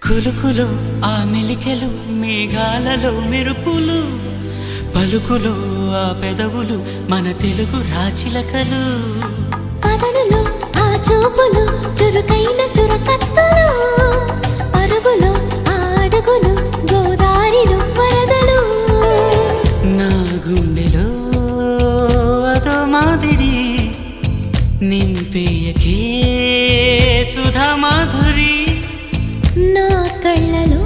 కులుకులో ఆ మెలికెలు మేఘాలలో మెరుపులు పలుకులో ఆ పెదవులు మన తెలుగు రాచిలకలు పదనులో ఆ చూపులు చురుకైన చురకత్తలు పరుగులో ఆ అడుగులు గోదారిలో వరదలు నా గుండెలో అదో మాదిరి నింపేయకే సుధా మాధురి నా కళ్ళలో